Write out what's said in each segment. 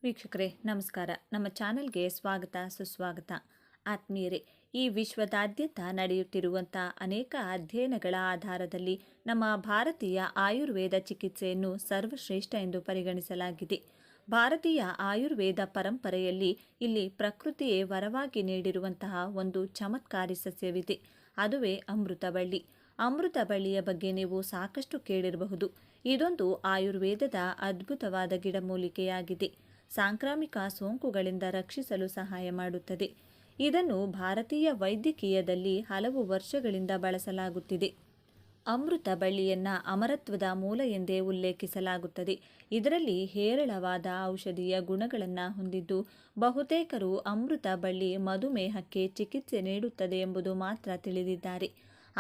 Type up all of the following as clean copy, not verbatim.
ವೀಕ್ಷಕರೇ ನಮಸ್ಕಾರ. ನಮ್ಮ ಚಾನೆಲ್ಗೆ ಸ್ವಾಗತ ಸುಸ್ವಾಗತ. ಆತ್ಮೀಯರೇ, ಈ ವಿಶ್ವದಾದ್ಯಂತ ನಡೆಯುತ್ತಿರುವಂಥ ಅನೇಕ ಅಧ್ಯಯನಗಳ ಆಧಾರದಲ್ಲಿ ನಮ್ಮ ಭಾರತೀಯ ಆಯುರ್ವೇದ ಚಿಕಿತ್ಸೆಯನ್ನು ಸರ್ವಶ್ರೇಷ್ಠ ಎಂದು ಪರಿಗಣಿಸಲಾಗಿದೆ. ಭಾರತೀಯ ಆಯುರ್ವೇದ ಪರಂಪರೆಯಲ್ಲಿ ಇಲ್ಲಿ ಪ್ರಕೃತಿಯೇ ವರವಾಗಿ ನೀಡಿರುವಂತಹ ಒಂದು ಚಮತ್ಕಾರಿ ಸಸ್ಯವಿದೆ. ಅದುವೇ ಅಮೃತಬಳ್ಳಿ. ಅಮೃತಬಳ್ಳಿಯ ಬಗ್ಗೆ ನೀವು ಸಾಕಷ್ಟು ಕೇಳಿರಬಹುದು. ಇದೊಂದು ಆಯುರ್ವೇದದ ಅದ್ಭುತವಾದ ಗಿಡಮೂಲಿಕೆಯಾಗಿದೆ. ಸಾಂಕ್ರಾಮಿಕ ಸೋಂಕುಗಳಿಂದ ರಕ್ಷಿಸಲು ಸಹಾಯ ಮಾಡುತ್ತದೆ. ಇದನ್ನು ಭಾರತೀಯ ವೈದ್ಯಕೀಯದಲ್ಲಿ ಹಲವು ವರ್ಷಗಳಿಂದ ಬಳಸಲಾಗುತ್ತಿದೆ. ಅಮೃತ ಬಳ್ಳಿಯನ್ನು ಅಮರತ್ವದ ಮೂಲ ಎಂದೇ ಉಲ್ಲೇಖಿಸಲಾಗುತ್ತದೆ. ಇದರಲ್ಲಿ ಹೇರಳವಾದ ಔಷಧೀಯ ಗುಣಗಳನ್ನು ಹೊಂದಿದ್ದು, ಬಹುತೇಕರು ಅಮೃತ ಬಳ್ಳಿ ಮಧುಮೇಹಕ್ಕೆ ಚಿಕಿತ್ಸೆ ನೀಡುತ್ತದೆ ಎಂಬುದು ಮಾತ್ರ ತಿಳಿದಿದ್ದಾರೆ.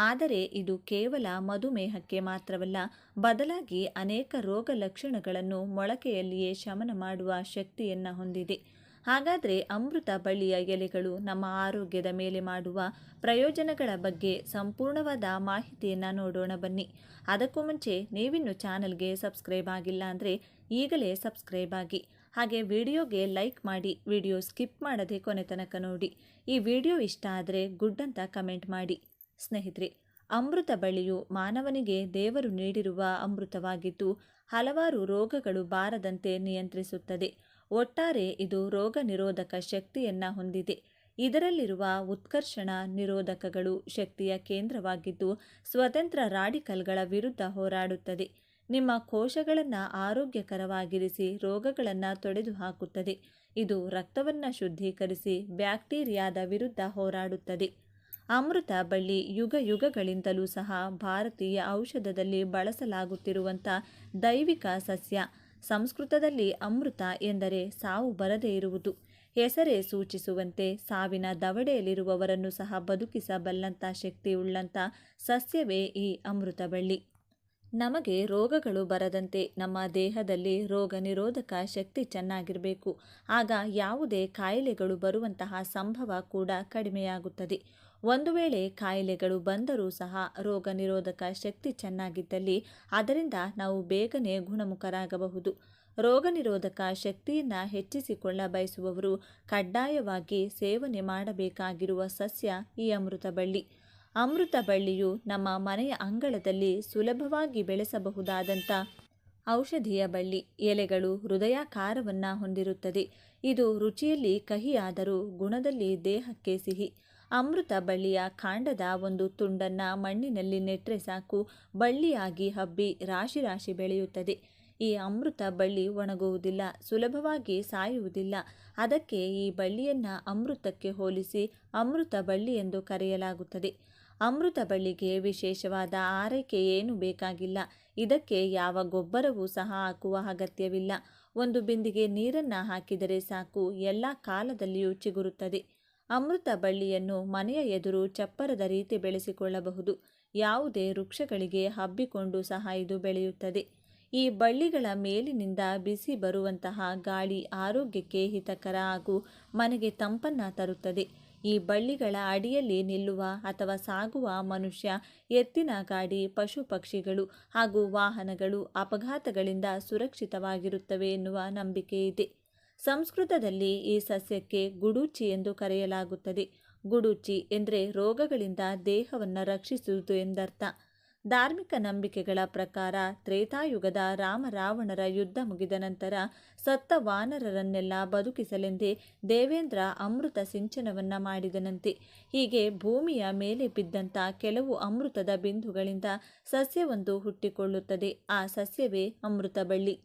ಆದರೆ ಇದು ಕೇವಲ ಮಧುಮೇಹಕ್ಕೆ ಮಾತ್ರವಲ್ಲ, ಬದಲಾಗಿ ಅನೇಕ ರೋಗ ಲಕ್ಷಣಗಳನ್ನು ಮೊಳಕೆಯಲ್ಲಿಯೇ ಶಮನ ಮಾಡುವ ಶಕ್ತಿಯನ್ನು ಹೊಂದಿದೆ. ಹಾಗಾದರೆ ಅಮೃತ ಬಳ್ಳಿಯ ಎಲೆಗಳು ನಮ್ಮ ಆರೋಗ್ಯದ ಮೇಲೆ ಮಾಡುವ ಪ್ರಯೋಜನಗಳ ಬಗ್ಗೆ ಸಂಪೂರ್ಣವಾದ ಮಾಹಿತಿಯನ್ನು ನೋಡೋಣ ಬನ್ನಿ. ಅದಕ್ಕೂ ಮುಂಚೆ ನೀವಿನ್ನು ಚಾನಲ್ಗೆ ಸಬ್ಸ್ಕ್ರೈಬ್ ಆಗಿಲ್ಲ ಅಂದರೆ ಈಗಲೇ ಸಬ್ಸ್ಕ್ರೈಬ್ ಆಗಿ, ಹಾಗೆ ವಿಡಿಯೋಗೆ ಲೈಕ್ ಮಾಡಿ, ವಿಡಿಯೋ ಸ್ಕಿಪ್ ಮಾಡದೆ ಕೊನೆ ತನಕ ನೋಡಿ. ಈ ವಿಡಿಯೋ ಇಷ್ಟ ಆದರೆ ಗುಡ್ ಅಂತ ಕಮೆಂಟ್ ಮಾಡಿ. ಸ್ನೇಹಿತರೆ, ಅಮೃತ ಬಳ್ಳಿಯು ಮಾನವನಿಗೆ ದೇವರು ನೀಡಿರುವ ಅಮೃತವಾಗಿದ್ದು, ಹಲವಾರು ರೋಗಗಳು ಬಾರದಂತೆ ನಿಯಂತ್ರಿಸುತ್ತದೆ. ಒಟ್ಟಾರೆ ಇದು ರೋಗ ನಿರೋಧಕ ಶಕ್ತಿಯನ್ನು ಹೊಂದಿದೆ. ಇದರಲ್ಲಿರುವ ಉತ್ಕರ್ಷಣ ನಿರೋಧಕಗಳು ಶಕ್ತಿಯ ಕೇಂದ್ರವಾಗಿದ್ದು, ಸ್ವತಂತ್ರ ರಾಡಿಕಲ್ಗಳ ವಿರುದ್ಧ ಹೋರಾಡುತ್ತದೆ. ನಿಮ್ಮ ಕೋಶಗಳನ್ನು ಆರೋಗ್ಯಕರವಾಗಿರಿಸಿ ರೋಗಗಳನ್ನು ತೊಡೆದುಹಾಕುತ್ತದೆ. ಇದು ರಕ್ತವನ್ನು ಶುದ್ಧೀಕರಿಸಿ ಬ್ಯಾಕ್ಟೀರಿಯಾದ ವಿರುದ್ಧ ಹೋರಾಡುತ್ತದೆ. ಅಮೃತ ಬಳ್ಳಿ ಯುಗ ಯುಗಗಳಿಂದಲೂ ಸಹ ಭಾರತೀಯ ಔಷಧದಲ್ಲಿ ಬಳಸಲಾಗುತ್ತಿರುವಂಥ ದೈವಿಕ ಸಸ್ಯ. ಸಂಸ್ಕೃತದಲ್ಲಿ ಅಮೃತ ಎಂದರೆ ಸಾವು ಬರದೇ ಇರುವುದು. ಹೆಸರೇ ಸೂಚಿಸುವಂತೆ ಸಾವಿನ ದವಡೆಯಲ್ಲಿರುವವರನ್ನು ಸಹ ಬದುಕಿಸಬಲ್ಲಂಥ ಶಕ್ತಿಯುಳ್ಳಂಥ ಸಸ್ಯವೇ ಈ ಅಮೃತ ಬಳ್ಳಿ. ನಮಗೆ ರೋಗಗಳು ಬರದಂತೆ ನಮ್ಮ ದೇಹದಲ್ಲಿ ರೋಗ ನಿರೋಧಕ ಶಕ್ತಿ ಚೆನ್ನಾಗಿರಬೇಕು. ಆಗ ಯಾವುದೇ ಕಾಯಿಲೆಗಳು ಬರುವಂತಹ ಸಂಭವ ಕೂಡ ಕಡಿಮೆಯಾಗುತ್ತದೆ. ಒಂದು ವೇಳೆ ಕಾಯಿಲೆಗಳು ಬಂದರೂ ಸಹ ರೋಗ ನಿರೋಧಕ ಶಕ್ತಿ ಚೆನ್ನಾಗಿದ್ದಲ್ಲಿ ಅದರಿಂದ ನಾವು ಬೇಗನೆ ಗುಣಮುಖರಾಗಬಹುದು. ರೋಗ ನಿರೋಧಕ ಶಕ್ತಿಯನ್ನು ಹೆಚ್ಚಿಸಿಕೊಳ್ಳ ಬಯಸುವವರು ಕಡ್ಡಾಯವಾಗಿ ಸೇವನೆ ಮಾಡಬೇಕಾಗಿರುವ ಸಸ್ಯ ಈ ಅಮೃತ ಬಳ್ಳಿ. ಅಮೃತ ಬಳ್ಳಿಯು ನಮ್ಮ ಮನೆಯ ಅಂಗಳದಲ್ಲಿ ಸುಲಭವಾಗಿ ಬೆಳೆಸಬಹುದಾದಂಥ ಔಷಧೀಯ ಬಳ್ಳಿ. ಎಲೆಗಳು ಹೃದಯಾಕಾರವನ್ನು ಹೊಂದಿರುತ್ತದೆ. ಇದು ರುಚಿಯಲ್ಲಿ ಕಹಿಯಾದರೂ ಗುಣದಲ್ಲಿ ದೇಹಕ್ಕೆ ಸಿಹಿ. ಅಮೃತ ಬಳ್ಳಿಯ ಕಾಂಡದ ಒಂದು ತುಂಡನ್ನು ಮಣ್ಣಿನಲ್ಲಿ ನೆಟ್ಟರೆ ಸಾಕು, ಬಳ್ಳಿಯಾಗಿ ಹಬ್ಬಿ ರಾಶಿ ರಾಶಿ ಬೆಳೆಯುತ್ತದೆ. ಈ ಅಮೃತ ಬಳ್ಳಿ ಒಣಗುವುದಿಲ್ಲ, ಸುಲಭವಾಗಿ ಸಾಯುವುದಿಲ್ಲ. ಅದಕ್ಕೆ ಈ ಬಳ್ಳಿಯನ್ನು ಅಮೃತಕ್ಕೆ ಹೋಲಿಸಿ ಅಮೃತ ಬಳ್ಳಿ ಎಂದು ಕರೆಯಲಾಗುತ್ತದೆ. ಅಮೃತ ಬಳ್ಳಿಗೆ ವಿಶೇಷವಾದ ಆರೈಕೆ ಏನೂ ಬೇಕಾಗಿಲ್ಲ. ಇದಕ್ಕೆ ಯಾವ ಗೊಬ್ಬರವೂ ಸಹ ಹಾಕುವ ಅಗತ್ಯವಿಲ್ಲ. ಒಂದು ಬಿಂದಿಗೆ ನೀರನ್ನು ಹಾಕಿದರೆ ಸಾಕು, ಎಲ್ಲ ಕಾಲದಲ್ಲಿಯೂ ಚಿಗುರುತ್ತದೆ. ಅಮೃತ ಬಳ್ಳಿಯನ್ನು ಮನೆಯ ಎದುರು ಚಪ್ಪರದ ರೀತಿ ಬೆಳೆಸಿಕೊಳ್ಳಬಹುದು. ಯಾವುದೇ ವೃಕ್ಷಗಳಿಗೆ ಹಬ್ಬಿಕೊಂಡು ಸಹ ಇದು ಬೆಳೆಯುತ್ತದೆ. ಈ ಬಳ್ಳಿಗಳ ಮೇಲಿನಿಂದ ಬಿಸಿ ಬರುವಂತಹ ಗಾಳಿ ಆರೋಗ್ಯಕ್ಕೆ ಹಿತಕರ ಹಾಗೂ ಮನೆಗೆ ತಂಪನ್ನು ತರುತ್ತದೆ. ಈ ಬಳ್ಳಿಗಳ ಅಡಿಯಲ್ಲಿ ನಿಲ್ಲುವ ಅಥವಾ ಸಾಗುವ ಮನುಷ್ಯ, ಎತ್ತಿನ ಗಾಡಿ, ಪಶು ಪಕ್ಷಿಗಳು ಹಾಗೂ ವಾಹನಗಳು ಅಪಘಾತಗಳಿಂದ ಸುರಕ್ಷಿತವಾಗಿರುತ್ತವೆ ಎನ್ನುವ ನಂಬಿಕೆ ಇದೆ. ಸಂಸ್ಕೃತದಲ್ಲಿ ಈ ಸಸ್ಯಕ್ಕೆ ಗುಡೂಚಿ ಎಂದು ಕರೆಯಲಾಗುತ್ತದೆ. ಗುಡೂಚಿ ಎಂದರೆ ರೋಗಗಳಿಂದ ದೇಹವನ್ನು ರಕ್ಷಿಸುವುದು ಎಂದರ್ಥ. ಧಾರ್ಮಿಕ ನಂಬಿಕೆಗಳ ಪ್ರಕಾರ ತ್ರೇತಾಯುಗದ ರಾಮ ರಾವಣರ ಯುದ್ಧ ಮುಗಿದ ನಂತರ ಸತ್ತ ವಾನರರನ್ನೆಲ್ಲ ಬದುಕಿಸಲೆಂದೇ ದೇವೇಂದ್ರ ಅಮೃತ ಸಿಂಚನವನ್ನು ಮಾಡಿದನಂತೆ. ಹೀಗೆ ಭೂಮಿಯ ಮೇಲೆ ಬಿದ್ದಂಥ ಕೆಲವು ಅಮೃತದ ಬಿಂದುಗಳಿಂದ ಸಸ್ಯವೊಂದು ಹುಟ್ಟಿಕೊಳ್ಳುತ್ತದೆ. ಆ ಸಸ್ಯವೇ ಅಮೃತ ಬಳ್ಳಿ.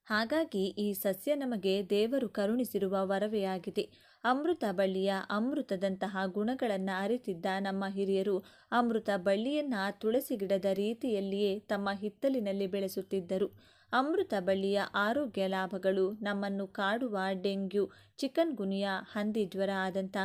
ಹಾಗಾಗಿ ಈ ಸಸ್ಯ ನಮಗೆ ದೇವರು ಕರುಣಿಸಿರುವ ವರವೇ ಆಗಿದೆ. ಅಮೃತ ಬಳ್ಳಿಯ ಅಮೃತದಂತಹ ಗುಣಗಳನ್ನು ಅರಿತಿದ್ದ ನಮ್ಮ ಹಿರಿಯರು ಅಮೃತ ಬಳ್ಳಿಯನ್ನು ತುಳಸಿ ಗಿಡದ ರೀತಿಯಲ್ಲಿಯೇ ತಮ್ಮ ಹಿತ್ತಲಿನಲ್ಲಿ ಬೆಳೆಸುತ್ತಿದ್ದರು. ಅಮೃತ ಬಳ್ಳಿಯ ಆರೋಗ್ಯ ಲಾಭಗಳು ನಮ್ಮನ್ನು ಕಾಡುವ ಡೆಂಗ್ಯೂ, ಚಿಕನ್ ಗುನಿಯಾ, ಹಂದಿ ಜ್ವರ ಆದಂಥ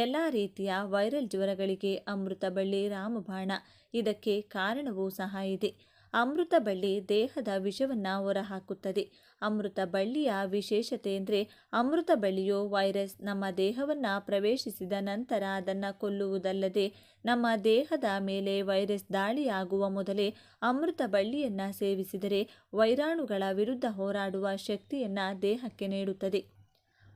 ಎಲ್ಲ ರೀತಿಯ ವೈರಲ್ ಜ್ವರಗಳಿಗೆ ಅಮೃತ ಬಳ್ಳಿ ರಾಮಬಾಣ. ಇದಕ್ಕೆ ಕಾರಣವೂ ಸಹ ಇದೆ. ಅಮೃತ ಬಳ್ಳಿ ದೇಹದ ವಿಷವನ್ನು ಹೊರಹಾಕುತ್ತದೆ. ಅಮೃತ ಬಳ್ಳಿಯ ವಿಶೇಷತೆ ಎಂದರೆ ಅಮೃತ ಬಳ್ಳಿಯು ವೈರಸ್ ನಮ್ಮ ದೇಹವನ್ನು ಪ್ರವೇಶಿಸಿದ ನಂತರ ಅದನ್ನು ಕೊಲ್ಲುವುದಲ್ಲದೆ, ನಮ್ಮ ದೇಹದ ಮೇಲೆ ವೈರಸ್ ದಾಳಿಯಾಗುವ ಮೊದಲೇ ಅಮೃತ ಬಳ್ಳಿಯನ್ನು ಸೇವಿಸಿದರೆ ವೈರಾಣುಗಳ ವಿರುದ್ಧ ಹೋರಾಡುವ ಶಕ್ತಿಯನ್ನು ದೇಹಕ್ಕೆ ನೀಡುತ್ತದೆ.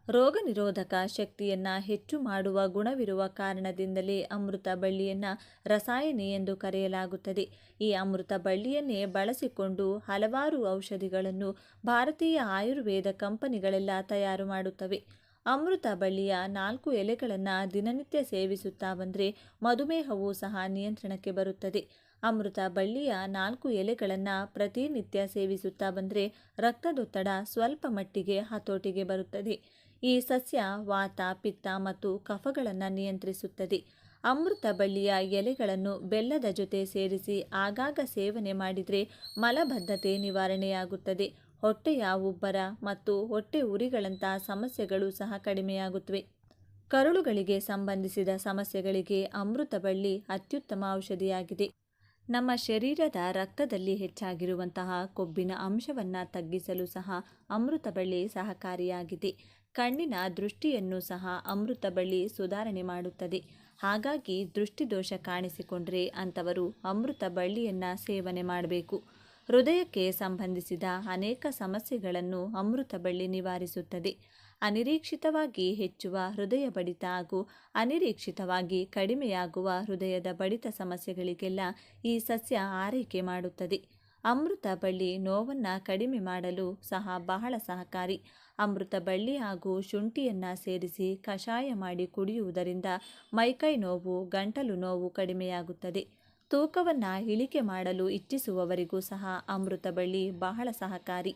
ರೋಗ ನಿರೋಧಕ ಶಕ್ತಿಯನ್ನು ಹೆಚ್ಚು ಮಾಡುವ ಗುಣವಿರುವ ಕಾರಣದಿಂದಲೇ ಅಮೃತ ಬಳ್ಳಿಯನ್ನು ರಸಾಯನಿ ಎಂದು ಕರೆಯಲಾಗುತ್ತದೆ. ಈ ಅಮೃತ ಬಳ್ಳಿಯನ್ನೇ ಬಳಸಿಕೊಂಡು ಹಲವಾರು ಔಷಧಿಗಳನ್ನು ಭಾರತೀಯ ಆಯುರ್ವೇದ ಕಂಪನಿಗಳೆಲ್ಲ ತಯಾರು ಮಾಡುತ್ತವೆ. ಅಮೃತ ಬಳ್ಳಿಯ 4 ಎಲೆಗಳನ್ನು ದಿನನಿತ್ಯ ಸೇವಿಸುತ್ತಾ ಬಂದರೆ ಮಧುಮೇಹವೂ ಸಹ ನಿಯಂತ್ರಣಕ್ಕೆ ಬರುತ್ತದೆ. ಅಮೃತ ಬಳ್ಳಿಯ 4 ಎಲೆಗಳನ್ನು ಪ್ರತಿನಿತ್ಯ ಸೇವಿಸುತ್ತಾ ಬಂದರೆ ರಕ್ತದೊತ್ತಡ ಸ್ವಲ್ಪ ಮಟ್ಟಿಗೆ ಹತೋಟಿಗೆ ಬರುತ್ತದೆ. ಈ ಸಸ್ಯ ವಾತ, ಪಿತ್ತ ಮತ್ತು ಕಫಗಳನ್ನು ನಿಯಂತ್ರಿಸುತ್ತದೆ. ಅಮೃತ ಬಳ್ಳಿಯ ಎಲೆಗಳನ್ನು ಬೆಲ್ಲದ ಜೊತೆ ಸೇರಿಸಿ ಆಗಾಗ ಸೇವನೆ ಮಾಡಿದರೆ ಮಲಬದ್ಧತೆ ನಿವಾರಣೆಯಾಗುತ್ತದೆ. ಹೊಟ್ಟೆಯ ಉಬ್ಬರ ಮತ್ತು ಹೊಟ್ಟೆ ಉರಿಗಳಂತಹ ಸಮಸ್ಯೆಗಳು ಸಹ ಕಡಿಮೆಯಾಗುತ್ತವೆ. ಕರುಳುಗಳಿಗೆ ಸಂಬಂಧಿಸಿದ ಸಮಸ್ಯೆಗಳಿಗೆ ಅಮೃತ ಬಳ್ಳಿ ಅತ್ಯುತ್ತಮ ಔಷಧಿಯಾಗಿದೆ. ನಮ್ಮ ಶರೀರದ ರಕ್ತದಲ್ಲಿ ಹೆಚ್ಚಾಗಿರುವಂತಹ ಕೊಬ್ಬಿನ ಅಂಶವನ್ನು ತಗ್ಗಿಸಲು ಸಹ ಅಮೃತ ಬಳ್ಳಿ ಸಹಕಾರಿಯಾಗಿದೆ. ಕಣ್ಣಿನ ದೃಷ್ಟಿಯನ್ನು ಸಹ ಅಮೃತ ಬಳ್ಳಿ ಸುಧಾರಣೆ ಮಾಡುತ್ತದೆ. ಹಾಗಾಗಿ ದೃಷ್ಟಿದೋಷ ಕಾಣಿಸಿಕೊಂಡರೆ ಅಂಥವರು ಅಮೃತ ಬಳ್ಳಿಯನ್ನು ಸೇವನೆ ಮಾಡಬೇಕು. ಹೃದಯಕ್ಕೆ ಸಂಬಂಧಿಸಿದ ಅನೇಕ ಸಮಸ್ಯೆಗಳನ್ನು ಅಮೃತ ಬಳ್ಳಿ ನಿವಾರಿಸುತ್ತದೆ. ಅನಿರೀಕ್ಷಿತವಾಗಿ ಹೆಚ್ಚುವ ಹೃದಯ ಬಡಿತ ಹಾಗೂ ಅನಿರೀಕ್ಷಿತವಾಗಿ ಕಡಿಮೆಯಾಗುವ ಹೃದಯದ ಬಡಿತ ಸಮಸ್ಯೆಗಳಿಗೆಲ್ಲ ಈ ಸಸ್ಯ ಆರೈಕೆ ಮಾಡುತ್ತದೆ. ಅಮೃತ ಬಳ್ಳಿ ನೋವನ್ನು ಕಡಿಮೆ ಮಾಡಲು ಸಹ ಬಹಳ ಸಹಕಾರಿ. ಅಮೃತ ಬಳ್ಳಿ ಹಾಗೂ ಶುಂಠಿಯನ್ನು ಸೇರಿಸಿ ಕಷಾಯ ಮಾಡಿ ಕುಡಿಯುವುದರಿಂದ ಮೈಕೈ ನೋವು, ಗಂಟಲು ನೋವು ಕಡಿಮೆಯಾಗುತ್ತದೆ. ತೂಕವನ್ನು ಇಳಿಕೆ ಮಾಡಲು ಇಚ್ಛಿಸುವವರಿಗೂ ಸಹ ಅಮೃತ ಬಳ್ಳಿ ಬಹಳ ಸಹಕಾರಿ.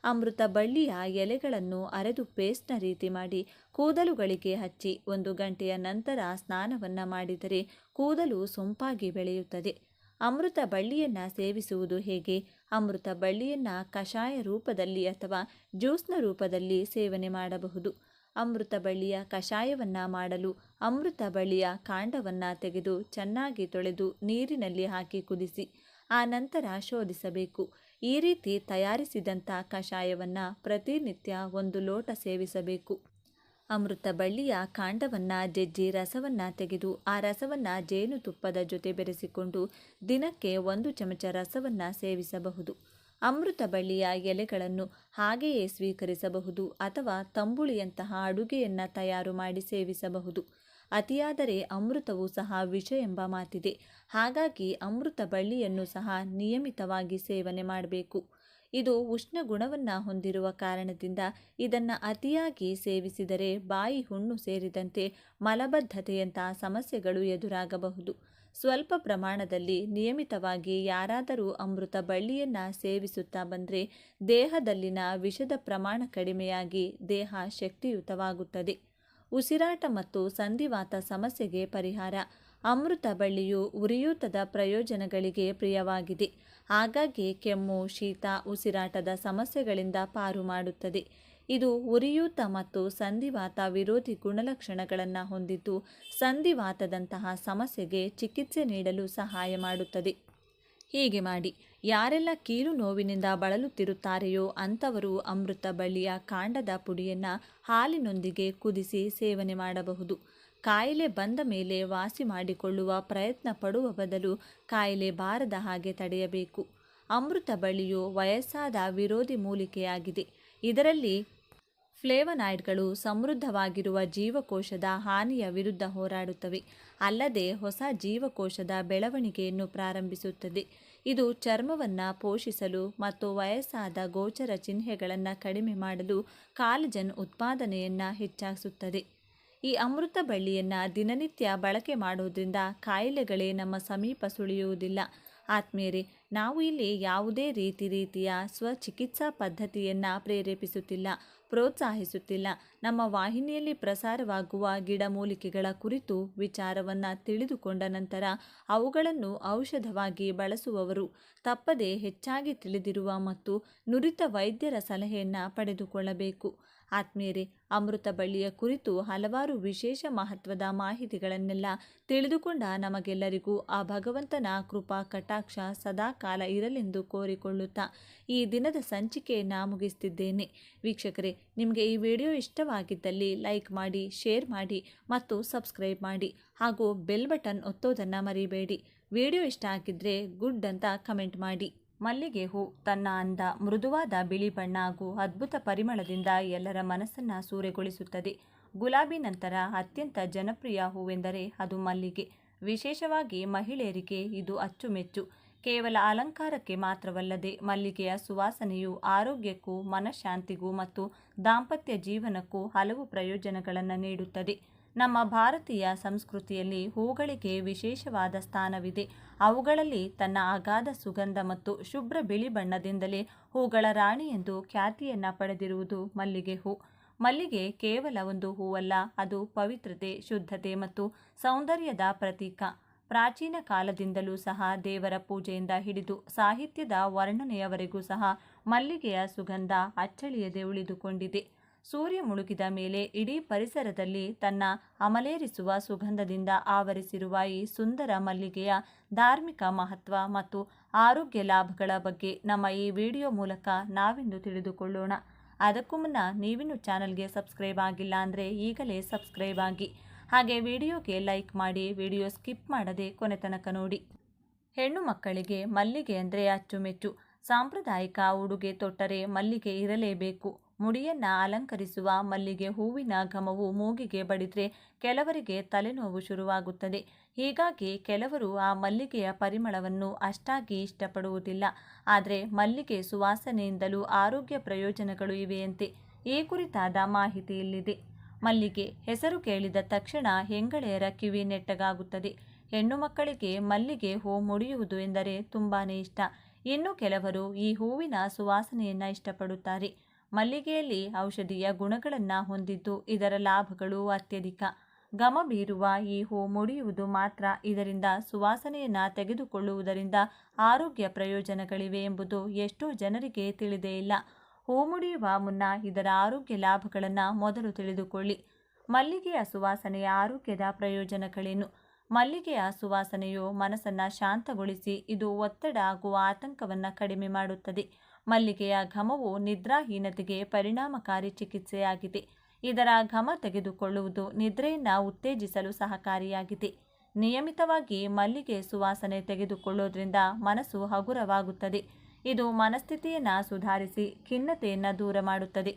ಅಮೃತ ಬಳ್ಳಿಯ ಎಲೆಗಳನ್ನು ಅರೆದು ಪೇಸ್ಟ್ನ ರೀತಿ ಮಾಡಿ ಕೂದಲುಗಳಿಗೆ ಹಚ್ಚಿ 1 ಗಂಟೆಯ ನಂತರ ಸ್ನಾನವನ್ನು ಮಾಡಿದರೆ ಕೂದಲು ಸೊಂಪಾಗಿ ಬೆಳೆಯುತ್ತದೆ. ಅಮೃತ ಬಳ್ಳಿಯನ್ನು ಸೇವಿಸುವುದು ಹೇಗೆ? ಅಮೃತ ಬಳ್ಳಿಯನ್ನು ಕಷಾಯ ರೂಪದಲ್ಲಿ ಅಥವಾ ಜ್ಯೂಸ್ನ ರೂಪದಲ್ಲಿ ಸೇವನೆ ಮಾಡಬಹುದು. ಅಮೃತ ಬಳ್ಳಿಯ ಕಷಾಯವನ್ನು ಮಾಡಲು ಅಮೃತ ಬಳ್ಳಿಯ ಕಾಂಡವನ್ನು ತೆಗೆದು ಚೆನ್ನಾಗಿ ತೊಳೆದು ನೀರಿನಲ್ಲಿ ಹಾಕಿ ಕುದಿಸಿ ಆ ನಂತರ ಶೋಧಿಸಬೇಕು. ಈ ರೀತಿ ತಯಾರಿಸಿದಂಥ ಕಷಾಯವನ್ನು ಪ್ರತಿನಿತ್ಯ 1 ಲೋಟ ಸೇವಿಸಬೇಕು. ಅಮೃತ ಬಳ್ಳಿಯ ಕಾಂಡವನ್ನು ಜಜ್ಜಿ ರಸವನ್ನು ತೆಗೆದು ಆ ರಸವನ್ನು ಜೇನುತುಪ್ಪದ ಜೊತೆ ಬೆರೆಸಿಕೊಂಡು ದಿನಕ್ಕೆ 1 ಚಮಚ ರಸವನ್ನು ಸೇವಿಸಬಹುದು. ಅಮೃತ ಬಳ್ಳಿಯ ಎಲೆಗಳನ್ನು ಹಾಗೆಯೇ ಸ್ವೀಕರಿಸಬಹುದು ಅಥವಾ ತಂಬುಳಿಯಂತಹ ಅಡುಗೆಯನ್ನು ತಯಾರು ಮಾಡಿ ಸೇವಿಸಬಹುದು. ಅತಿಯಾದರೆ ಅಮೃತವೂ ಸಹ ವಿಷ ಎಂಬ ಮಾತಿದೆ. ಹಾಗಾಗಿ ಅಮೃತ ಬಳ್ಳಿಯನ್ನು ಸಹ ನಿಯಮಿತವಾಗಿ ಸೇವನೆ ಮಾಡಬೇಕು. ಇದು ಉಷ್ಣ ಗುಣವನ್ನು ಹೊಂದಿರುವ ಕಾರಣದಿಂದ ಇದನ್ನು ಅತಿಯಾಗಿ ಸೇವಿಸಿದರೆ ಬಾಯಿ ಹುಣ್ಣು ಸೇರಿದಂತೆ ಮಲಬದ್ಧತೆಯಂತಹ ಸಮಸ್ಯೆಗಳು ಎದುರಾಗಬಹುದು. ಸ್ವಲ್ಪ ಪ್ರಮಾಣದಲ್ಲಿ ನಿಯಮಿತವಾಗಿ ಯಾರಾದರೂ ಅಮೃತ ಬಳ್ಳಿಯನ್ನು ಸೇವಿಸುತ್ತಾ ಬಂದರೆ ದೇಹದಲ್ಲಿನ ವಿಷದ ಪ್ರಮಾಣ ಕಡಿಮೆಯಾಗಿ ದೇಹ ಶಕ್ತಿಯುತವಾಗುತ್ತದೆ. ಉಸಿರಾಟ ಮತ್ತು ಸಂಧಿವಾತ ಸಮಸ್ಯೆಗೆ ಪರಿಹಾರ. ಅಮೃತ ಬಳ್ಳಿಯು ಉರಿಯೂತದ ಪ್ರಯೋಜನಗಳಿಗೆ ಪ್ರಿಯವಾಗಿದೆ. ಹಾಗಾಗಿ ಕೆಮ್ಮು, ಶೀತ, ಉಸಿರಾಟದ ಸಮಸ್ಯೆಗಳಿಂದ ಪಾರು ಮಾಡುತ್ತದೆ. ಇದು ಉರಿಯೂತ ಮತ್ತು ಸಂಧಿವಾತ ವಿರೋಧಿ ಗುಣಲಕ್ಷಣಗಳನ್ನು ಹೊಂದಿದ್ದು ಸಂಧಿವಾತದಂತಹ ಸಮಸ್ಯೆಗೆ ಚಿಕಿತ್ಸೆ ನೀಡಲು ಸಹಾಯ ಮಾಡುತ್ತದೆ. ಹೀಗೆ ಮಾಡಿ ಯಾರೆಲ್ಲ ಕೀಲು ನೋವಿನಿಂದ ಬಳಲುತ್ತಿರುತ್ತಾರೆಯೋ ಅಂಥವರು ಅಮೃತ ಬಳ್ಳಿಯ ಕಾಂಡದ ಪುಡಿಯನ್ನು ಹಾಲಿನೊಂದಿಗೆ ಕುದಿಸಿ ಸೇವನೆ ಮಾಡಬಹುದು. ಕಾಯಿಲೆ ಬಂದ ಮೇಲೆ ವಾಸಿ ಮಾಡಿಕೊಳ್ಳುವ ಪ್ರಯತ್ನ ಪಡುವ ಬದಲು ಕಾಯಿಲೆ ಬಾರದ ಹಾಗೆ ತಡೆಯಬೇಕು. ಅಮೃತ ಬಳ್ಳಿಯು ವಯಸ್ಸಾದ ವಿರೋಧಿ ಮೂಲಿಕೆಯಾಗಿದೆ. ಇದರಲ್ಲಿ ಫ್ಲೇವನಾಯ್ಡ್ಗಳು ಸಮೃದ್ಧವಾಗಿರುವ ಜೀವಕೋಶದ ಹಾನಿಯ ವಿರುದ್ಧ ಹೋರಾಡುತ್ತವೆ. ಅಲ್ಲದೆ ಹೊಸ ಜೀವಕೋಶದ ಬೆಳವಣಿಗೆಯನ್ನು ಪ್ರಾರಂಭಿಸುತ್ತದೆ. ಇದು ಚರ್ಮವನ್ನು ಪೋಷಿಸಲು ಮತ್ತು ವಯಸ್ಸಾದ ಗೋಚರ ಚಿಹ್ನೆಗಳನ್ನು ಕಡಿಮೆ ಮಾಡಲು ಕಾಲಜನ್ ಉತ್ಪಾದನೆಯನ್ನು ಹೆಚ್ಚಿಸುತ್ತದೆ. ಈ ಅಮೃತ ಬಳ್ಳಿಯನ್ನು ದಿನನಿತ್ಯ ಬಳಕೆ ಮಾಡೋದ್ರಿಂದ ಕಾಯಿಲೆಗಳೇ ನಮ್ಮ ಸಮೀಪ ಸುಳಿಯುವುದಿಲ್ಲ. ಆತ್ಮೀಯರೇ, ನಾವು ಇಲ್ಲಿ ಯಾವುದೇ ರೀತಿಯ ಸ್ವಚಿಕಿತ್ಸಾ ಪದ್ಧತಿಯನ್ನು ಪ್ರೇರೇಪಿಸುತ್ತಿಲ್ಲ, ಪ್ರೋತ್ಸಾಹಿಸುತ್ತಿಲ್ಲ. ನಮ್ಮ ವಾಹಿನಿಯಲ್ಲಿ ಪ್ರಸಾರವಾಗುವ ಗಿಡಮೂಲಿಕೆಗಳ ಕುರಿತು ವಿಚಾರವನ್ನು ತಿಳಿದುಕೊಂಡ ನಂತರ ಅವುಗಳನ್ನು ಔಷಧವಾಗಿ ಬಳಸುವವರು ತಪ್ಪದೇ ಹೆಚ್ಚಾಗಿ ತಿಳಿದಿರುವ ಮತ್ತು ನುರಿತ ವೈದ್ಯರ ಸಲಹೆಯನ್ನು ಪಡೆದುಕೊಳ್ಳಬೇಕು. ಆತ್ಮೀಯರೇ, ಅಮೃತ ಬಳ್ಳಿಯ ಕುರಿತು ಹಲವಾರು ವಿಶೇಷ ಮಹತ್ವದ ಮಾಹಿತಿಗಳನ್ನೆಲ್ಲ ತಿಳಿದುಕೊಂಡ ನಮಗೆಲ್ಲರಿಗೂ ಆ ಭಗವಂತನ ಕೃಪಾ ಕಟಾಕ್ಷ ಸದಾಕಾಲ ಇರಲೆಂದು ಕೋರಿಕೊಳ್ಳುತ್ತಾ ಈ ದಿನದ ಸಂಚಿಕೆಯನ್ನು ಮುಗಿಸ್ತಿದ್ದೇನೆ. ವೀಕ್ಷಕರೇ, ನಿಮಗೆ ಈ ವಿಡಿಯೋ ಇಷ್ಟವಾಗಿದ್ದಲ್ಲಿ ಲೈಕ್ ಮಾಡಿ, ಶೇರ್ ಮಾಡಿ ಮತ್ತು ಸಬ್ಸ್ಕ್ರೈಬ್ ಮಾಡಿ ಹಾಗೂ ಬೆಲ್ ಬಟನ್ ಒತ್ತೋದನ್ನು ಮರಿಬೇಡಿ. ವಿಡಿಯೋ ಇಷ್ಟ ಆಗಿದ್ದರೆ ಗುಡ್ ಅಂತ ಕಮೆಂಟ್ ಮಾಡಿ. ಮಲ್ಲಿಗೆ ಹೂ ತನ್ನ ಅಂದ, ಮೃದುವಾದ ಬಿಳಿ ಬಣ್ಣ ಹಾಗೂ ಅದ್ಭುತ ಪರಿಮಳದಿಂದ ಎಲ್ಲರ ಮನಸ್ಸನ್ನು ಸೂರೆಗೊಳಿಸುತ್ತದೆ. ಗುಲಾಬಿ ನಂತರ ಅತ್ಯಂತ ಜನಪ್ರಿಯ ಹೂವೆಂದರೆ ಅದು ಮಲ್ಲಿಗೆ. ವಿಶೇಷವಾಗಿ ಮಹಿಳೆಯರಿಗೆ ಇದು ಅಚ್ಚುಮೆಚ್ಚು. ಕೇವಲ ಅಲಂಕಾರಕ್ಕೆ ಮಾತ್ರವಲ್ಲದೆ ಮಲ್ಲಿಗೆಯ ಸುವಾಸನೆಯು ಆರೋಗ್ಯಕ್ಕೂ ಮನಃಶಾಂತಿಗೂ ಮತ್ತು ದಾಂಪತ್ಯ ಜೀವನಕ್ಕೂ ಹಲವು ಪ್ರಯೋಜನಗಳನ್ನು ನೀಡುತ್ತದೆ. ನಮ್ಮ ಭಾರತೀಯ ಸಂಸ್ಕೃತಿಯಲ್ಲಿ ಹೂಗಳಿಗೆ ವಿಶೇಷವಾದ ಸ್ಥಾನವಿದೆ. ಅವುಗಳಲ್ಲಿ ತನ್ನ ಅಗಾಧ ಸುಗಂಧ ಮತ್ತು ಶುಭ್ರ ಬಿಳಿ ಬಣ್ಣದಿಂದಲೇ ಹೂಗಳ ರಾಣಿ ಎಂದು ಖ್ಯಾತಿಯನ್ನು ಪಡೆದಿರುವುದು ಮಲ್ಲಿಗೆ ಹೂ. ಮಲ್ಲಿಗೆ ಕೇವಲ ಒಂದು ಹೂವಲ್ಲ, ಅದು ಪವಿತ್ರತೆ, ಶುದ್ಧತೆ ಮತ್ತು ಸೌಂದರ್ಯದ ಪ್ರತೀಕ. ಪ್ರಾಚೀನ ಕಾಲದಿಂದಲೂ ಸಹ ದೇವರ ಪೂಜೆಯಿಂದ ಹಿಡಿದು ಸಾಹಿತ್ಯದ ವರ್ಣನೆಯವರೆಗೂ ಸಹ ಮಲ್ಲಿಗೆಯ ಸುಗಂಧ ಅಚ್ಚಳಿಯದೆ ಉಳಿದುಕೊಂಡಿದೆ. ಸೂರ್ಯ ಮುಳುಗಿದ ಮೇಲೆ ಇಡೀ ಪರಿಸರದಲ್ಲಿ ತನ್ನ ಅಮಲೇರಿಸುವ ಸುಗಂಧದಿಂದ ಆವರಿಸಿರುವ ಈ ಸುಂದರ ಮಲ್ಲಿಗೆಯ ಧಾರ್ಮಿಕ ಮಹತ್ವ ಮತ್ತು ಆರೋಗ್ಯ ಲಾಭಗಳ ಬಗ್ಗೆ ನಮ್ಮ ಈ ವಿಡಿಯೋ ಮೂಲಕ ನಾವಿಂದು ತಿಳಿದುಕೊಳ್ಳೋಣ. ಅದಕ್ಕೂ ಮುನ್ನ ನೀವಿನ್ನು ಚಾನಲ್ಗೆ ಸಬ್ಸ್ಕ್ರೈಬ್ ಆಗಿಲ್ಲ ಅಂದರೆ ಈಗಲೇ ಸಬ್ಸ್ಕ್ರೈಬ್ ಆಗಿ, ಹಾಗೆ ವಿಡಿಯೋಗೆ ಲೈಕ್ ಮಾಡಿ, ವಿಡಿಯೋ ಸ್ಕಿಪ್ ಮಾಡದೆ ಕೊನೆ ತನಕ ನೋಡಿ. ಹೆಣ್ಣು ಮಕ್ಕಳಿಗೆ ಮಲ್ಲಿಗೆ ಅಂದರೆ ಅಚ್ಚುಮೆಚ್ಚು. ಸಾಂಪ್ರದಾಯಿಕ ಉಡುಗೆ ತೊಟ್ಟರೆ ಮಲ್ಲಿಗೆ ಇರಲೇಬೇಕು. ಮುಡಿಯನ್ನು ಅಲಂಕರಿಸುವ ಮಲ್ಲಿಗೆ ಹೂವಿನ ಘಮವು ಮೂಗಿಗೆ ಬಡಿದ್ರೆ ಕೆಲವರಿಗೆ ತಲೆನೋವು ಶುರುವಾಗುತ್ತದೆ. ಹೀಗಾಗಿ ಕೆಲವರು ಆ ಮಲ್ಲಿಗೆಯ ಪರಿಮಳವನ್ನು ಅಷ್ಟಾಗಿ ಇಷ್ಟಪಡುವುದಿಲ್ಲ. ಆದರೆ ಮಲ್ಲಿಗೆ ಸುವಾಸನೆಯಿಂದಲೂ ಆರೋಗ್ಯ ಪ್ರಯೋಜನಗಳು ಇವೆಯಂತೆ. ಈ ಕುರಿತಾದ ಮಾಹಿತಿ ಇಲ್ಲಿದೆ. ಮಲ್ಲಿಗೆ ಹೆಸರು ಕೇಳಿದ ತಕ್ಷಣ ಹೆಂಗಳೆಯರ ಕಿವಿ ನೆಟ್ಟಗಾಗುತ್ತದೆ. ಹೆಣ್ಣು ಮಕ್ಕಳಿಗೆ ಮಲ್ಲಿಗೆ ಹೂ ಮುಡಿಯುವುದು ಎಂದರೆ ತುಂಬಾನೇ ಇಷ್ಟ. ಇನ್ನು ಕೆಲವರು ಈ ಹೂವಿನ ಸುವಾಸನೆಯನ್ನು ಇಷ್ಟಪಡುತ್ತಾರೆ. ಮಲ್ಲಿಗೆಯಲ್ಲಿ ಔಷಧೀಯ ಗುಣಗಳನ್ನು ಹೊಂದಿದ್ದು ಇದರ ಲಾಭಗಳು ಅತ್ಯಧಿಕ. ಘಮ ಬೀರುವ ಈ ಹೂ ಮುಡಿಯುವುದು ಮಾತ್ರ ಇದರಿಂದ ಸುವಾಸನೆಯನ್ನು ತೆಗೆದುಕೊಳ್ಳುವುದರಿಂದ ಆರೋಗ್ಯ ಪ್ರಯೋಜನಗಳಿವೆ ಎಂಬುದು ಎಷ್ಟೋ ಜನರಿಗೆ ತಿಳಿದೇ ಇಲ್ಲ. ಹೂ ಮುಡಿಯುವ ಮುನ್ನ ಇದರ ಆರೋಗ್ಯ ಲಾಭಗಳನ್ನು ಮೊದಲು ತಿಳಿದುಕೊಳ್ಳಿ. ಮಲ್ಲಿಗೆಯ ಸುವಾಸನೆಯ ಆರೋಗ್ಯದ ಪ್ರಯೋಜನಗಳೇನು? ಮಲ್ಲಿಗೆಯ ಸುವಾಸನೆಯು ಮನಸ್ಸನ್ನು ಶಾಂತಗೊಳಿಸಿ ಇದು ಒತ್ತಡ ಹಾಗೂ ಆತಂಕವನ್ನು ಕಡಿಮೆ ಮಾಡುತ್ತದೆ. ಮಲ್ಲಿಗೆಯ ಘಮವು ನಿದ್ರಾಹೀನತೆಗೆ ಪರಿಣಾಮಕಾರಿ ಚಿಕಿತ್ಸೆಯಾಗಿದೆ. ಇದರ ಘಮ ತೆಗೆದುಕೊಳ್ಳುವುದು ನಿದ್ರೆಯನ್ನು ಉತ್ತೇಜಿಸಲು ಸಹಕಾರಿಯಾಗಿದೆ. ನಿಯಮಿತವಾಗಿ ಮಲ್ಲಿಗೆ ಸುವಾಸನೆ ತೆಗೆದುಕೊಳ್ಳೋದ್ರಿಂದ ಮನಸ್ಸು ಹಗುರವಾಗುತ್ತದೆ. ಇದು ಮನಸ್ಥಿತಿಯನ್ನು ಸುಧಾರಿಸಿ ಖಿನ್ನತೆಯನ್ನು ದೂರ ಮಾಡುತ್ತದೆ.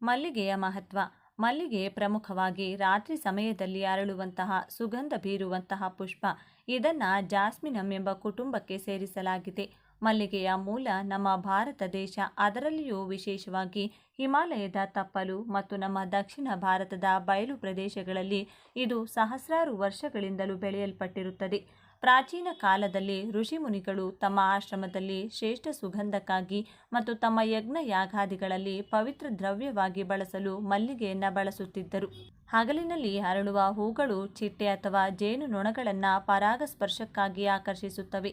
ಮಲ್ಲಿಗೆಯ ಮಹತ್ವ. ಮಲ್ಲಿಗೆ ಪ್ರಮುಖವಾಗಿ ರಾತ್ರಿ ಸಮಯದಲ್ಲಿ ಅರಳುವಂತಹ ಸುಗಂಧ ಬೀರುವಂತಹ ಪುಷ್ಪ. ಇದನ್ನು ಜಾಸ್ಮಿನಮ್ ಎಂಬ ಕುಟುಂಬಕ್ಕೆ ಸೇರಿಸಲಾಗಿದೆ. ಮಲ್ಲಿಗೆಯ ಮೂಲ ನಮ್ಮ ಭಾರತ ದೇಶ, ಅದರಲ್ಲಿಯೂ ವಿಶೇಷವಾಗಿ ಹಿಮಾಲಯದ ತಪ್ಪಲು ಮತ್ತು ನಮ್ಮ ದಕ್ಷಿಣ ಭಾರತದ ಬಯಲು ಪ್ರದೇಶಗಳಲ್ಲಿ ಇದು ಸಹಸ್ರಾರು ವರ್ಷಗಳಿಂದಲೂ ಬೆಳೆಯಲ್ಪಟ್ಟಿರುತ್ತದೆ. ಪ್ರಾಚೀನ ಕಾಲದಲ್ಲಿ ಋಷಿಮುನಿಗಳು ತಮ್ಮ ಆಶ್ರಮದಲ್ಲಿ ಶ್ರೇಷ್ಠ ಸುಗಂಧಕ್ಕಾಗಿ ಮತ್ತು ತಮ್ಮ ಯಜ್ಞ ಯಾಗಾದಿಗಳಲ್ಲಿ ಪವಿತ್ರ ದ್ರವ್ಯವಾಗಿ ಬಳಸಲು ಮಲ್ಲಿಗೆಯನ್ನು ಬಳಸುತ್ತಿದ್ದರು. ಹಗಲಿನಲ್ಲಿ ಅರಳುವ ಹೂಗಳು ಚಿಟ್ಟೆ ಅಥವಾ ಜೇನು ನೊಣಗಳನ್ನು ಪರಾಗಸ್ಪರ್ಶಕ್ಕಾಗಿ ಆಕರ್ಷಿಸುತ್ತವೆ.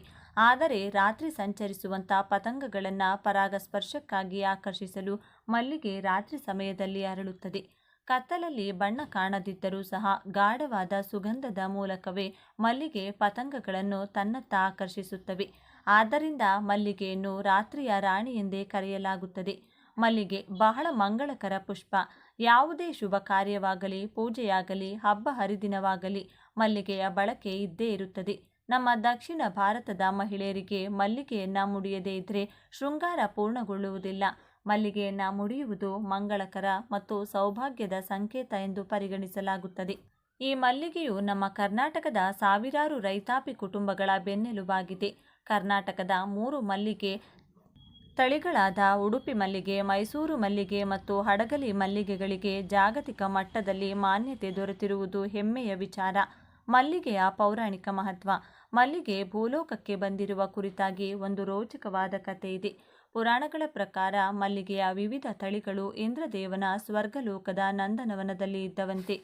ಆದರೆ ರಾತ್ರಿ ಸಂಚರಿಸುವಂಥ ಪತಂಗಗಳನ್ನು ಪರಾಗಸ್ಪರ್ಶಕ್ಕಾಗಿ ಆಕರ್ಷಿಸಲು ಮಲ್ಲಿಗೆ ರಾತ್ರಿ ಸಮಯದಲ್ಲಿ ಅರಳುತ್ತದೆ. ಕತ್ತಲಲ್ಲಿ ಬಣ್ಣ ಕಾಣದಿದ್ದರೂ ಸಹ ಗಾಢವಾದ ಸುಗಂಧದ ಮೂಲಕವೇ ಮಲ್ಲಿಗೆ ಪತಂಗಗಳನ್ನು ತನ್ನತ್ತ ಆಕರ್ಷಿಸುತ್ತವೆ. ಆದ್ದರಿಂದ ಮಲ್ಲಿಗೆಯನ್ನು ರಾತ್ರಿಯ ರಾಣಿ ಎಂದೇ ಕರೆಯಲಾಗುತ್ತದೆ. ಮಲ್ಲಿಗೆ ಬಹಳ ಮಂಗಳಕರ ಪುಷ್ಪ. ಯಾವುದೇ ಶುಭ ಕಾರ್ಯವಾಗಲಿ, ಪೂಜೆಯಾಗಲಿ, ಹಬ್ಬ ಹರಿದಿನವಾಗಲಿ ಮಲ್ಲಿಗೆಯ ಬಳಕೆ ಇದ್ದೇ ಇರುತ್ತದೆ. ನಮ್ಮ ದಕ್ಷಿಣ ಭಾರತದ ಮಹಿಳೆಯರಿಗೆ ಮಲ್ಲಿಗೆಯನ್ನು ಮುಡಿಯದೇ ಇದ್ದರೆ ಶೃಂಗಾರ ಪೂರ್ಣಗೊಳ್ಳುವುದಿಲ್ಲ. ಮಲ್ಲಿಗೆಯನ್ನು ಮುಡಿಯುವುದು ಮಂಗಳಕರ ಮತ್ತು ಸೌಭಾಗ್ಯದ ಸಂಕೇತ ಎಂದು ಪರಿಗಣಿಸಲಾಗುತ್ತದೆ. ಈ ಮಲ್ಲಿಗೆಯು ನಮ್ಮ ಕರ್ನಾಟಕದ ಸಾವಿರಾರು ರೈತಾಪಿ ಕುಟುಂಬಗಳ ಬೆನ್ನೆಲುಬಾಗಿದೆ. ಕರ್ನಾಟಕದ 3 ಮಲ್ಲಿಗೆ ತಳಿಗಳಾದ ಉಡುಪಿ ಮಲ್ಲಿಗೆ, ಮೈಸೂರು ಮಲ್ಲಿಗೆ ಮತ್ತು ಹಡಗಲಿ ಮಲ್ಲಿಗೆಗಳಿಗೆ ಜಾಗತಿಕ ಮಟ್ಟದಲ್ಲಿ ಮಾನ್ಯತೆ ದೊರೆತಿರುವುದು ಹೆಮ್ಮೆಯ ವಿಚಾರ. ಮಲ್ಲಿಗೆಯ ಪೌರಾಣಿಕ ಮಹತ್ವ. ಮಲ್ಲಿಗೆ ಭೂಲೋಕಕ್ಕೆ ಬಂದಿರುವ ಕುರಿತಾಗಿ ಒಂದು ರೋಚಕವಾದ ಕಥೆ ಇದೆ. ಪುರಾಣಗಳ ಪ್ರಕಾರ ಮಲ್ಲಿಗೆಯ ವಿವಿಧ ತಳಿಗಳು ಇಂದ್ರದೇವನ ಸ್ವರ್ಗಲೋಕದ ನಂದನವನದಲ್ಲಿ ಇದ್ದವಂತೆ.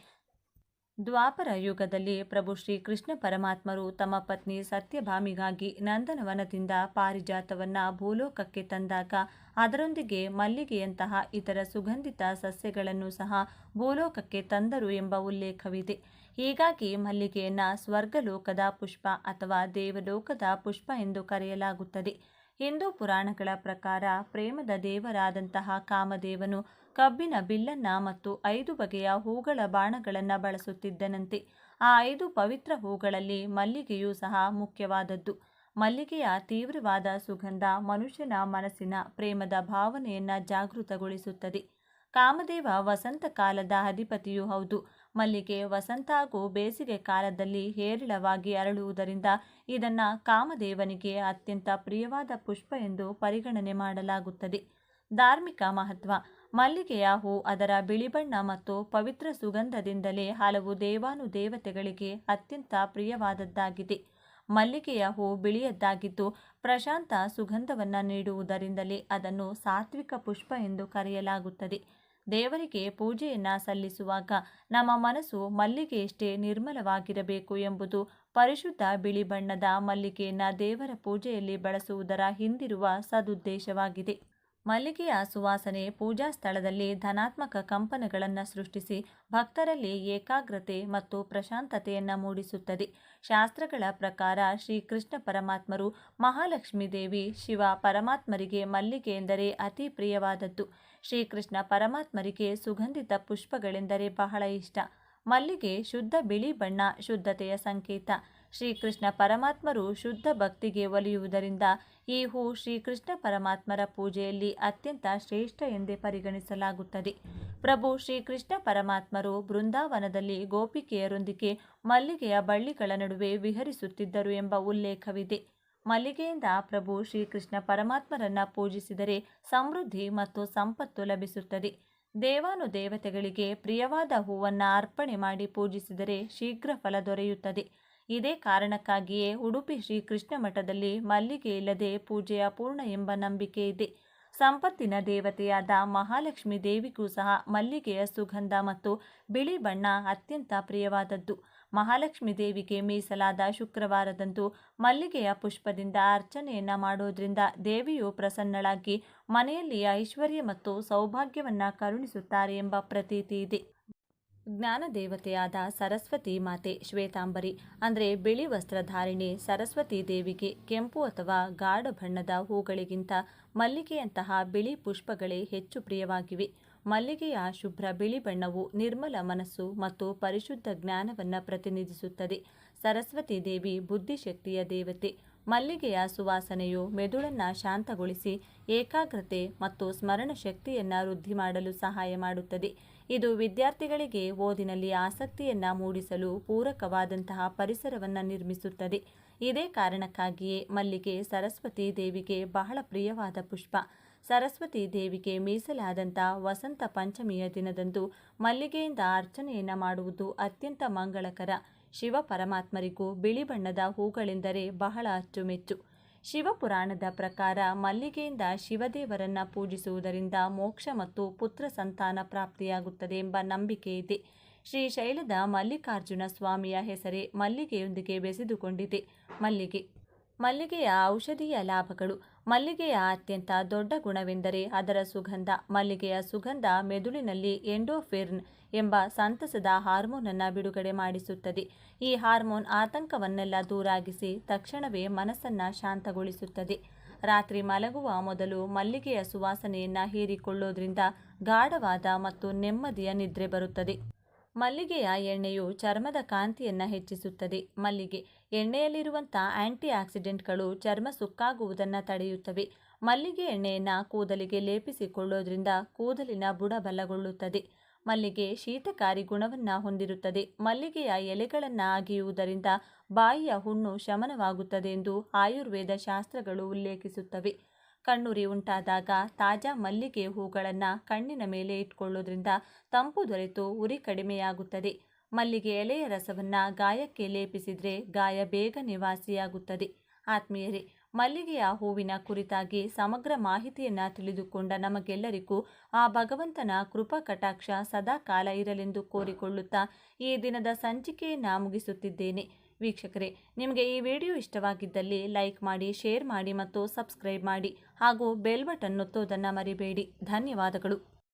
ದ್ವಾಪರ ಯುಗದಲ್ಲಿ ಪ್ರಭು ಶ್ರೀ ಕೃಷ್ಣ ಪರಮಾತ್ಮರು ತಮ್ಮ ಪತ್ನಿ ಸತ್ಯಭಾಮಿಗಾಗಿ ನಂದನವನದಿಂದ ಪಾರಿಜಾತವನ್ನು ಭೂಲೋಕಕ್ಕೆ ತಂದಾಗ ಅದರೊಂದಿಗೆ ಮಲ್ಲಿಗೆಯಂತಹ ಇತರ ಸುಗಂಧಿತ ಸಸ್ಯಗಳನ್ನು ಸಹ ಭೂಲೋಕಕ್ಕೆ ತಂದರು ಎಂಬ ಉಲ್ಲೇಖವಿದೆ. ಹೀಗಾಗಿ ಮಲ್ಲಿಗೆಯನ್ನು ಸ್ವರ್ಗಲೋಕದ ಪುಷ್ಪ ಅಥವಾ ದೇವಲೋಕದ ಪುಷ್ಪ ಎಂದು ಕರೆಯಲಾಗುತ್ತದೆ. ಹಿಂದೂ ಪುರಾಣಗಳ ಪ್ರಕಾರ ಪ್ರೇಮದ ದೇವರಾದಂತಹ ಕಾಮದೇವನು ಕಬ್ಬಿನ ಬಿಲ್ಲನ್ನ ಮತ್ತು 5 ಬಗೆಯ ಹೂಗಳ ಬಾಣಗಳನ್ನು ಬಳಸುತ್ತಿದ್ದನಂತೆ. ಆ 5 ಪವಿತ್ರ ಹೂಗಳಲ್ಲಿ ಮಲ್ಲಿಗೆಯೂ ಸಹ ಮುಖ್ಯವಾದದ್ದು. ಮಲ್ಲಿಗೆಯ ತೀವ್ರವಾದ ಸುಗಂಧ ಮನುಷ್ಯನ ಮನಸ್ಸಿನ ಪ್ರೇಮದ ಭಾವನೆಯನ್ನು ಜಾಗೃತಗೊಳಿಸುತ್ತದೆ. ಕಾಮದೇವ ವಸಂತ ಕಾಲದ ಅಧಿಪತಿಯೂ ಹೌದು. ಮಲ್ಲಿಗೆ ವಸಂತ ಹಾಗೂ ಬೇಸಿಗೆ ಕಾಲದಲ್ಲಿ ಹೇರಳವಾಗಿ ಅರಳುವುದರಿಂದ ಇದನ್ನು ಕಾಮದೇವನಿಗೆ ಅತ್ಯಂತ ಪ್ರಿಯವಾದ ಪುಷ್ಪ ಎಂದು ಪರಿಗಣನೆ ಮಾಡಲಾಗುತ್ತದೆ. ಧಾರ್ಮಿಕ ಮಹತ್ವ. ಮಲ್ಲಿಗೆಯ ಹೂ ಅದರ ಬಿಳಿ ಬಣ್ಣ ಮತ್ತು ಪವಿತ್ರ ಸುಗಂಧದಿಂದಲೇ ಹಲವು ದೇವಾನುದೇವತೆಗಳಿಗೆ ಅತ್ಯಂತ ಪ್ರಿಯವಾದದ್ದಾಗಿದೆ. ಮಲ್ಲಿಗೆಯ ಹೂ ಬಿಳಿಯದ್ದಾಗಿದ್ದು ಪ್ರಶಾಂತ ಸುಗಂಧವನ್ನು ನೀಡುವುದರಿಂದಲೇ ಅದನ್ನು ಸಾತ್ವಿಕ ಪುಷ್ಪ ಎಂದು ಕರೆಯಲಾಗುತ್ತದೆ. ದೇವರಿಗೆ ಪೂಜೆಯನ್ನು ಸಲ್ಲಿಸುವಾಗ ನಮ್ಮ ಮನಸ್ಸು ಮಲ್ಲಿಗೆಯಷ್ಟೇ ನಿರ್ಮಲವಾಗಿರಬೇಕು ಎಂಬುದು ಪರಿಶುದ್ಧ ಬಿಳಿ ಬಣ್ಣದ ಮಲ್ಲಿಗೆಯನ್ನು ದೇವರ ಪೂಜೆಯಲ್ಲಿ ಬಳಸುವುದರ ಹಿಂದಿರುವ ಸದುದ್ದೇಶವಾಗಿದೆ. ಮಲ್ಲಿಗೆಯ ಸುವಾಸನೆ ಪೂಜಾ ಸ್ಥಳದಲ್ಲಿ ಧನಾತ್ಮಕ ಕಂಪನಗಳನ್ನು ಸೃಷ್ಟಿಸಿ ಭಕ್ತರಲ್ಲಿ ಏಕಾಗ್ರತೆ ಮತ್ತು ಪ್ರಶಾಂತತೆಯನ್ನು ಮೂಡಿಸುತ್ತದೆ. ಶಾಸ್ತ್ರಗಳ ಪ್ರಕಾರ ಶ್ರೀಕೃಷ್ಣ ಪರಮಾತ್ಮರು, ಮಹಾಲಕ್ಷ್ಮೀ ದೇವಿ, ಶಿವ ಪರಮಾತ್ಮರಿಗೆ ಮಲ್ಲಿಗೆ ಎಂದರೆ ಅತಿ ಪ್ರಿಯವಾದದ್ದು. ಶ್ರೀಕೃಷ್ಣ ಪರಮಾತ್ಮರಿಗೆ ಸುಗಂಧಿತ ಪುಷ್ಪಗಳೆಂದರೆ ಬಹಳ ಇಷ್ಟ. ಮಲ್ಲಿಗೆ ಶುದ್ಧ ಬಿಳಿ ಬಣ್ಣ ಶುದ್ಧತೆಯ ಸಂಕೇತ. ಶ್ರೀಕೃಷ್ಣ ಪರಮಾತ್ಮರು ಶುದ್ಧ ಭಕ್ತಿಗೆ ಒಲಿಯುವುದರಿಂದ ಈ ಹೂ ಶ್ರೀಕೃಷ್ಣ ಪರಮಾತ್ಮರ ಪೂಜೆಯಲ್ಲಿ ಅತ್ಯಂತ ಶ್ರೇಷ್ಠ ಎಂದೇ ಪರಿಗಣಿಸಲಾಗುತ್ತದೆ. ಪ್ರಭು ಶ್ರೀಕೃಷ್ಣ ಪರಮಾತ್ಮರು ಬೃಂದಾವನದಲ್ಲಿ ಗೋಪಿಕೆಯರೊಂದಿಗೆ ಮಲ್ಲಿಗೆಯ ಬಳ್ಳಿಗಳ ನಡುವೆ ವಿಹರಿಸುತ್ತಿದ್ದರು ಎಂಬ ಉಲ್ಲೇಖವಿದೆ. ಮಲ್ಲಿಗೆಯಿಂದ ಪ್ರಭು ಶ್ರೀಕೃಷ್ಣ ಪರಮಾತ್ಮರನ್ನ ಪೂಜಿಸಿದರೆ ಸಮೃದ್ಧಿ ಮತ್ತು ಸಂಪತ್ತು ಲಭಿಸುತ್ತದೆ. ದೇವಾನುದೇವತೆಗಳಿಗೆ ಪ್ರಿಯವಾದ ಹೂವನ್ನು ಅರ್ಪಣೆ ಮಾಡಿ ಪೂಜಿಸಿದರೆ ಶೀಘ್ರ ಫಲ ದೊರೆಯುತ್ತದೆ. ಇದೇ ಕಾರಣಕ್ಕಾಗಿಯೇ ಉಡುಪಿ ಶ್ರೀಕೃಷ್ಣ ಮಠದಲ್ಲಿ ಮಲ್ಲಿಗೆ ಇಲ್ಲದೆ ಪೂಜೆ ಅಪೂರ್ಣ ಎಂಬ ನಂಬಿಕೆ ಇದೆ. ಸಂಪತ್ತಿನ ದೇವತೆಯಾದ ಮಹಾಲಕ್ಷ್ಮೀ ದೇವಿಗೂ ಸಹ ಮಲ್ಲಿಗೆಯ ಸುಗಂಧ ಮತ್ತು ಬಿಳಿ ಬಣ್ಣ ಅತ್ಯಂತ ಪ್ರಿಯವಾದದ್ದು. ಮಹಾಲಕ್ಷ್ಮೀ ದೇವಿಗೆ ಮೀಸಲಾದ ಶುಕ್ರವಾರದಂದು ಮಲ್ಲಿಗೆಯ ಪುಷ್ಪದಿಂದ ಅರ್ಚನೆಯನ್ನು ಮಾಡೋದ್ರಿಂದ ದೇವಿಯು ಪ್ರಸನ್ನಳಾಗಿ ಮನೆಯಲ್ಲಿ ಐಶ್ವರ್ಯ ಮತ್ತು ಸೌಭಾಗ್ಯವನ್ನು ಕರುಣಿಸುತ್ತಾರೆ ಎಂಬ ಪ್ರತೀತಿ ಇದೆ. ಜ್ಞಾನ ದೇವತೆಯಾದ ಸರಸ್ವತಿ ಮಾತೆ ಶ್ವೇತಾಂಬರಿ ಅಂದರೆ ಬಿಳಿ ವಸ್ತ್ರಧಾರಿಣಿ ಸರಸ್ವತಿ ದೇವಿಗೆ ಕೆಂಪು ಅಥವಾ ಗಾಢ ಬಣ್ಣದ ಹೂಗಳಿಗಿಂತ ಮಲ್ಲಿಗೆಯಂತಹ ಬಿಳಿ ಪುಷ್ಪಗಳೇ ಹೆಚ್ಚು ಪ್ರಿಯವಾಗಿವೆ. ಮಲ್ಲಿಗೆಯ ಶುಭ್ರ ಬಿಳಿ ಬಣ್ಣವು ನಿರ್ಮಲ ಮನಸ್ಸು ಮತ್ತು ಪರಿಶುದ್ಧ ಜ್ಞಾನವನ್ನು ಪ್ರತಿನಿಧಿಸುತ್ತದೆ. ಸರಸ್ವತಿ ದೇವಿ ಬುದ್ಧಿಶಕ್ತಿಯ ದೇವತೆ. ಮಲ್ಲಿಗೆಯ ಸುವಾಸನೆಯು ಮೆದುಳನ್ನು ಶಾಂತಗೊಳಿಸಿ ಏಕಾಗ್ರತೆ ಮತ್ತು ಸ್ಮರಣ ಶಕ್ತಿಯನ್ನು ವೃದ್ಧಿ ಮಾಡಲು ಸಹಾಯ ಮಾಡುತ್ತದೆ. ಇದು ವಿದ್ಯಾರ್ಥಿಗಳಿಗೆ ಓದಿನಲ್ಲಿ ಆಸಕ್ತಿಯನ್ನು ಮೂಡಿಸಲು ಪೂರಕವಾದಂತಹ ಪರಿಸರವನ್ನು ನಿರ್ಮಿಸುತ್ತದೆ. ಇದೇ ಕಾರಣಕ್ಕಾಗಿಯೇ ಮಲ್ಲಿಗೆ ಸರಸ್ವತಿ ದೇವಿಗೆ ಬಹಳ ಪ್ರಿಯವಾದ ಪುಷ್ಪ. ಸರಸ್ವತಿ ದೇವಿಗೆ ಮೀಸಲಾದಂಥ ವಸಂತ ಪಂಚಮಿಯ ದಿನದಂದು ಮಲ್ಲಿಗೆಯಿಂದ ಅರ್ಚನೆಯನ್ನು ಮಾಡುವುದು ಅತ್ಯಂತ ಮಂಗಳಕರ. ಶಿವ ಪರಮಾತ್ಮರಿಗೂ ಬಿಳಿ ಬಣ್ಣದ ಹೂಗಳೆಂದರೆ ಬಹಳ ಅಚ್ಚುಮೆಚ್ಚು. ಶಿವಪುರಾಣದ ಪ್ರಕಾರ ಮಲ್ಲಿಗೆಯಿಂದ ಶಿವದೇವರನ್ನು ಪೂಜಿಸುವುದರಿಂದ ಮೋಕ್ಷ ಮತ್ತು ಪುತ್ರ ಸಂತಾನ ಪ್ರಾಪ್ತಿಯಾಗುತ್ತದೆ ಎಂಬ ನಂಬಿಕೆ ಇದೆ. ಶ್ರೀಶೈಲದ ಮಲ್ಲಿಕಾರ್ಜುನ ಸ್ವಾಮಿಯ ಹೆಸರೇ ಮಲ್ಲಿಗೆಯೊಂದಿಗೆ ಬೆಸೆದುಕೊಂಡಿದೆ. ಮಲ್ಲಿಗೆಯ ಔಷಧೀಯ ಲಾಭಗಳು. ಮಲ್ಲಿಗೆಯ ಅತ್ಯಂತ ದೊಡ್ಡ ಗುಣವೆಂದರೆ ಅದರ ಸುಗಂಧ. ಮಲ್ಲಿಗೆಯ ಸುಗಂಧ ಮೆದುಳಿನಲ್ಲಿ ಎಂಡೋರ್ಫಿನ್ ಎಂಬ ಸಂತಸದ ಹಾರ್ಮೋನನ್ನು ಬಿಡುಗಡೆ ಮಾಡಿಸುತ್ತದೆ. ಈ ಹಾರ್ಮೋನ್ ಆತಂಕವನ್ನೆಲ್ಲ ದೂರಾಗಿಸಿ ತಕ್ಷಣವೇ ಮನಸ್ಸನ್ನು ಶಾಂತಗೊಳಿಸುತ್ತದೆ. ರಾತ್ರಿ ಮಲಗುವ ಮೊದಲು ಮಲ್ಲಿಗೆಯ ಸುವಾಸನೆಯನ್ನು ಹೀರಿಕೊಳ್ಳೋದ್ರಿಂದ ಗಾಢವಾದ ಮತ್ತು ನೆಮ್ಮದಿಯ ನಿದ್ರೆ ಬರುತ್ತದೆ. ಮಲ್ಲಿಗೆಯ ಎಣ್ಣೆಯು ಚರ್ಮದ ಕಾಂತಿಯನ್ನು ಹೆಚ್ಚಿಸುತ್ತದೆ. ಮಲ್ಲಿಗೆ ಎಣ್ಣೆಯಲ್ಲಿರುವಂಥ ಆಂಟಿ ಆಕ್ಸಿಡೆಂಟ್ಗಳು ಚರ್ಮ ಸುಕ್ಕಾಗುವುದನ್ನು ತಡೆಯುತ್ತವೆ. ಮಲ್ಲಿಗೆ ಎಣ್ಣೆಯನ್ನು ಕೂದಲಿಗೆ ಲೇಪಿಸಿಕೊಳ್ಳೋದ್ರಿಂದ ಕೂದಲಿನ ಬುಡ ಬಲಗೊಳ್ಳುತ್ತದೆ. ಮಲ್ಲಿಗೆ ಶೀತಕಾರಿ ಗುಣವನ್ನು ಹೊಂದಿರುತ್ತದೆ. ಮಲ್ಲಿಗೆಯ ಎಲೆಗಳನ್ನು ಅಗಿಯುವುದರಿಂದ ಬಾಯಿಯ ಹುಣ್ಣು ಶಮನವಾಗುತ್ತದೆ ಎಂದು ಆಯುರ್ವೇದ ಶಾಸ್ತ್ರಗಳು ಉಲ್ಲೇಖಿಸುತ್ತವೆ. ಕಣ್ಣುರಿ ಉಂಟಾದಾಗ ತಾಜಾ ಮಲ್ಲಿಗೆ ಹೂಗಳನ್ನು ಕಣ್ಣಿನ ಮೇಲೆ ಇಟ್ಕೊಳ್ಳೋದ್ರಿಂದ ತಂಪು ದೊರೆತು ಉರಿ ಕಡಿಮೆಯಾಗುತ್ತದೆ. ಮಲ್ಲಿಗೆ ಎಲೆಯ ರಸವನ್ನು ಗಾಯಕ್ಕೆ ಲೇಪಿಸಿದರೆ ಗಾಯ ಬೇಗನೆ ವಾಸಿಯಾಗುತ್ತದೆ. ಆತ್ಮೀಯರೇ, ಮಲ್ಲಿಗೆಯ ಹೂವಿನ ಕುರಿತಾಗಿ ಸಮಗ್ರ ಮಾಹಿತಿಯನ್ನು ತಿಳಿದುಕೊಂಡ ನಮಗೆಲ್ಲರಿಗೂ ಆ ಭಗವಂತನ ಕೃಪಾ ಕಟಾಕ್ಷ ಸದಾ ಕಾಲ ಇರಲೆಂದು ಕೋರಿಕೊಳ್ಳುತ್ತಾ ಈ ದಿನದ ಸಂಚಿಕೆಯನ್ನು ಮುಗಿಸುತ್ತಿದ್ದೇನೆ. ವೀಕ್ಷಕರೇ, ನಿಮಗೆ ಈ ವಿಡಿಯೋ ಇಷ್ಟವಾಗಿದ್ದಲ್ಲಿ ಲೈಕ್ ಮಾಡಿ, ಶೇರ್ ಮಾಡಿ ಮತ್ತು ಸಬ್ಸ್ಕ್ರೈಬ್ ಮಾಡಿ ಹಾಗೂ ಬೆಲ್ ಬಟನ್ ಒತ್ತೋದನ್ನು ಮರಿಬೇಡಿ. ಧನ್ಯವಾದಗಳು.